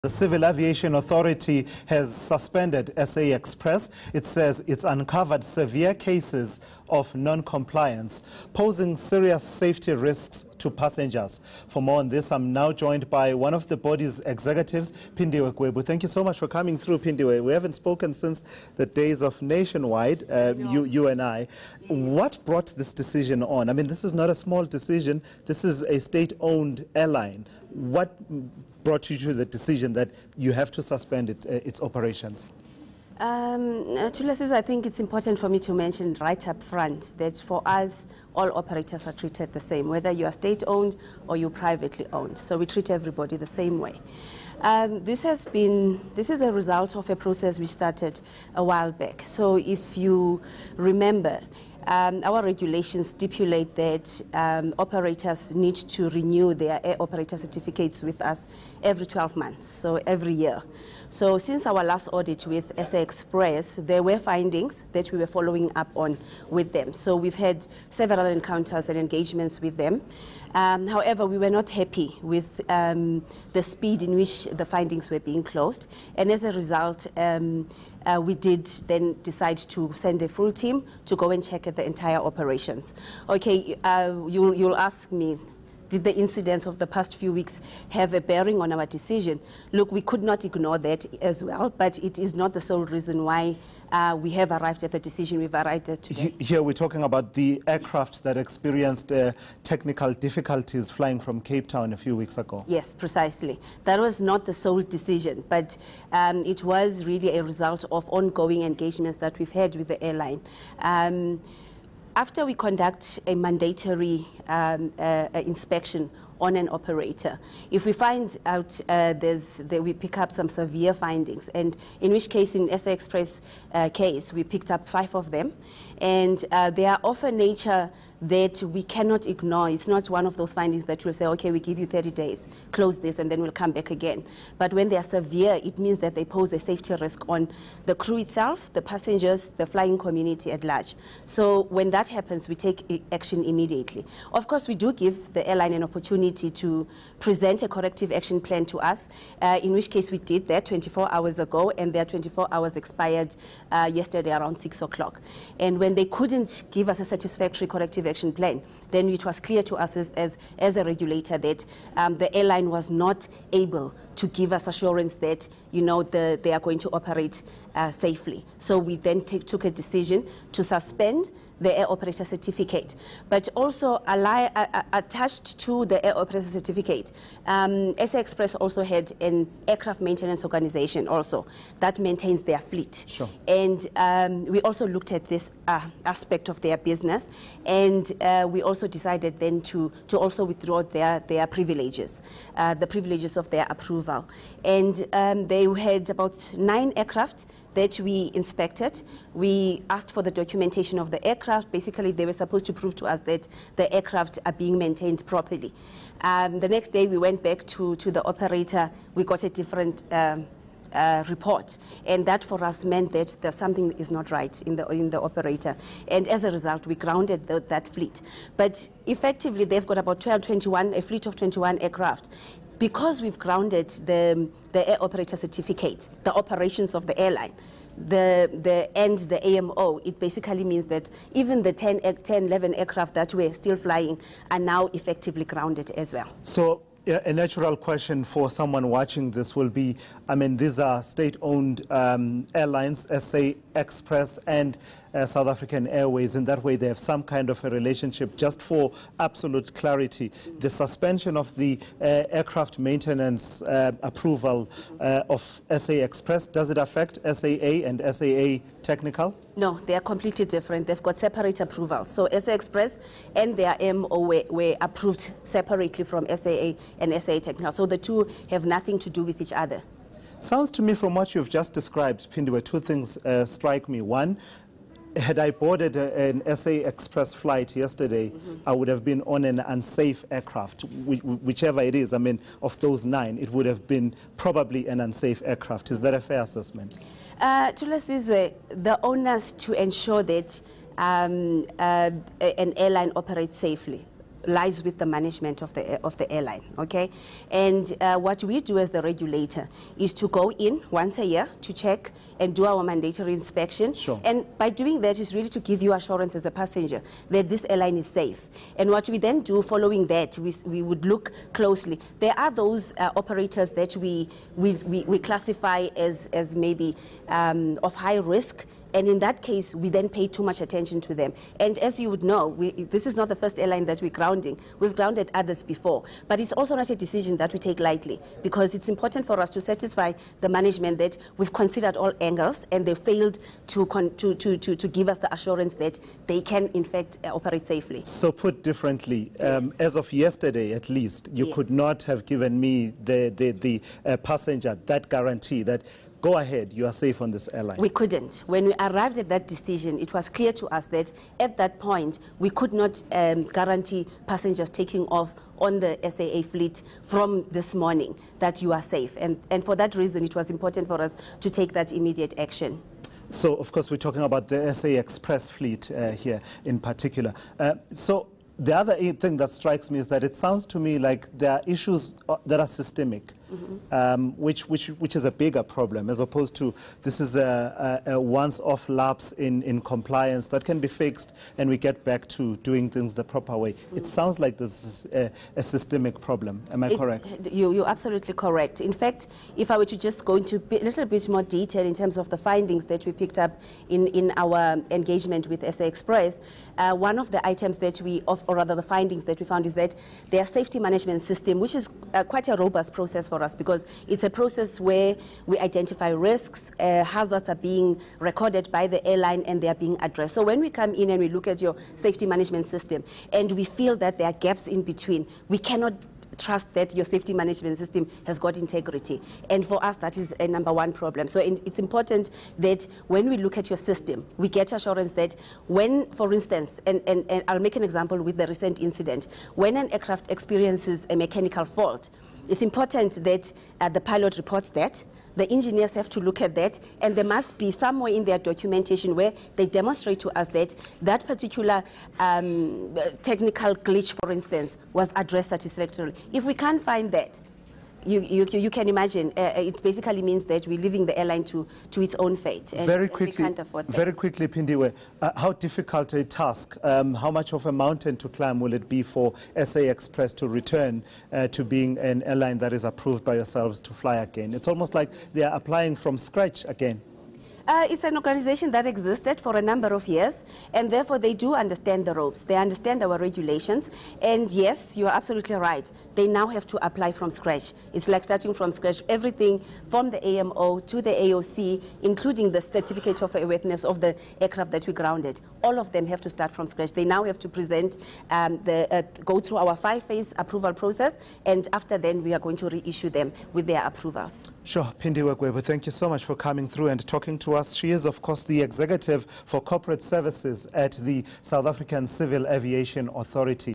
The Civil Aviation Authority has suspended SA Express. It says it's uncovered severe cases of non-compliance, posing serious safety risks to passengers. For more on this, I'm now joined by one of the body's executives, Phindiwe Gwebu. Thank you so much for coming through, Phindiwe. We haven't spoken since the days of Nationwide, you and I. What brought this decision on? I mean, this is not a small decision. This is a state-owned airline. What brought you to the decision that you have to suspend its operations? I think it's important for me to mention right up front that for us, all operators are treated the same, whether you are state-owned or you're privately owned. So we treat everybody the same way. This is a result of a process we started a while back. So if you remember, our regulations stipulate that operators need to renew their air operator certificates with us every 12 months, so every year. So since our last audit with SA Express, there were findings that we were following up on with them. So we've had several encounters and engagements with them. However, we were not happy with the speed in which the findings were being closed. And as a result, we did then decide to send a full team to go and check at the entire operations. Okay, you'll ask me, did the incidents of the past few weeks have a bearing on our decision? Look, we could not ignore that as well, but it is not the sole reason why we have arrived at the decision we've arrived at today. Here we're talking about the aircraft that experienced technical difficulties flying from Cape Town a few weeks ago. Yes, precisely. That was not the sole decision, but it was really a result of ongoing engagements that we've had with the airline. After we conduct a mandatory inspection on an operator, if we find out we pick up some severe findings, and in which case in SA Express case, we picked up 5 of them, and they are of a nature that we cannot ignore. It's not one of those findings that we'll say, okay, we give you 30 days, close this, and then we'll come back again. But when they are severe, it means that they pose a safety risk on the crew itself, the passengers, the flying community at large. So when that happens, we take action immediately. Of course, we do give the airline an opportunity to present a corrective action plan to us, in which case we did that 24 hours ago, and their 24 hours expired yesterday around 6 o'clock. And when they couldn't give us a satisfactory corrective action plan, then it was clear to us as a regulator that the airline was not able to give us assurance that, you know, they are going to operate safely. So we then took a decision to suspend the air operator certificate, but also attached to the air operator certificate, SA Express also had an aircraft maintenance organization also that maintains their fleet. Sure. And we also looked at this aspect of their business, and we also decided then to also withdraw their privileges, the privileges of their approval. And they had about 9 aircraft that we inspected. We asked for the documentation of the aircraft. Basically, they were supposed to prove to us that the aircraft are being maintained properly. The next day, we went back to the operator. We got a different report, and that for us meant that there's something is not right in the operator, and as a result we grounded that fleet. But effectively they've got about a fleet of 21 aircraft. Because we've grounded the air operator certificate, the operations of the airline, the AMO, it basically means that even the 10, 11 aircraft that were still flying are now effectively grounded as well. So a natural question for someone watching this will be, I mean, these are state-owned airlines, SA Express and South African Airways. In that way, they have some kind of a relationship. Just for absolute clarity, the suspension of the aircraft maintenance approval of SA Express, does it affect SAA and SAA Technical? No, they are completely different. They've got separate approvals. So SA Express and their MO were approved separately from SAA and SAA Technical. So the two have nothing to do with each other. Sounds to me from what you've just described, Phindiwe, 2 things strike me. One, had I boarded an SA Express flight yesterday, I would have been on an unsafe aircraft, whichever it is. I mean, of those 9, it would have been probably an unsafe aircraft. Is that a fair assessment? The onus to ensure that an airline operates safely lies with the management of the airline, okay? And what we do as the regulator is to go in once a year to check and do our mandatory inspection. Sure. And by doing that is really to give you assurance as a passenger that this airline is safe. And what we then do following that, we would look closely. There are those operators that we classify as maybe of high risk. And in that case, we then pay too much attention to them. And as you would know, this is not the first airline that we're grounding. We've grounded others before. But it's also not a decision that we take lightly, because it's important for us to satisfy the management that we've considered all angles and they failed to give us the assurance that they can, in fact, operate safely. So put differently, Yes. as of yesterday at least, you Yes. could not have given me, the passenger, that guarantee that go ahead, you are safe on this airline. We couldn't. When we arrived at that decision, it was clear to us that at that point, we could not guarantee passengers taking off on the SAA fleet from this morning that you are safe. And for that reason, it was important for us to take that immediate action. So, of course, we're talking about the SA Express fleet here in particular. So the other thing that strikes me is that it sounds to me like there are issues that are systemic. Which is a bigger problem, as opposed to this is a once-off lapse in compliance that can be fixed and we get back to doing things the proper way. It sounds like this is a systemic problem. Am I correct? You're absolutely correct. In fact, if I were to just go into a little bit more detail in terms of the findings that we picked up in our engagement with SA Express, one of the items that or rather the findings that we found is that their safety management system, which is quite a robust process for us, because it's a process where we identify risks, hazards are being recorded by the airline and they are being addressed. So when we come in and we look at your safety management system and we feel that there are gaps in between, we cannot trust that your safety management system has got integrity. And for us, that is a #1 problem. So it's important that when we look at your system, we get assurance that when, for instance, and I'll make an example with the recent incident, when an aircraft experiences a mechanical fault, it's important that the pilot reports that, the engineers have to look at that, and there must be somewhere in their documentation where they demonstrate to us that that particular technical glitch, for instance, was addressed satisfactorily. If we can't find that, you can imagine, it basically means that we're leaving the airline to its own fate. And very quickly, we can't afford that. Very quickly, Phindiwe, how difficult a task, how much of a mountain to climb will it be for SA Express to return to being an airline that is approved by yourselves to fly again? It's almost like they are applying from scratch again. It's an organization that existed for a number of years, and therefore they do understand the ropes. They understand our regulations, and yes, you are absolutely right. They now have to apply from scratch. It's like starting from scratch. Everything from the AMO to the AOC, including the certificate of airworthiness of the aircraft that we grounded, all of them have to start from scratch. They now have to present, go through our 5-phase approval process, and after then we are going to reissue them with their approvals. Sure, Phindiwe Gwebu, thank you so much for coming through and talking to us. She is, of course, the Executive for Corporate Services at the South African Civil Aviation Authority.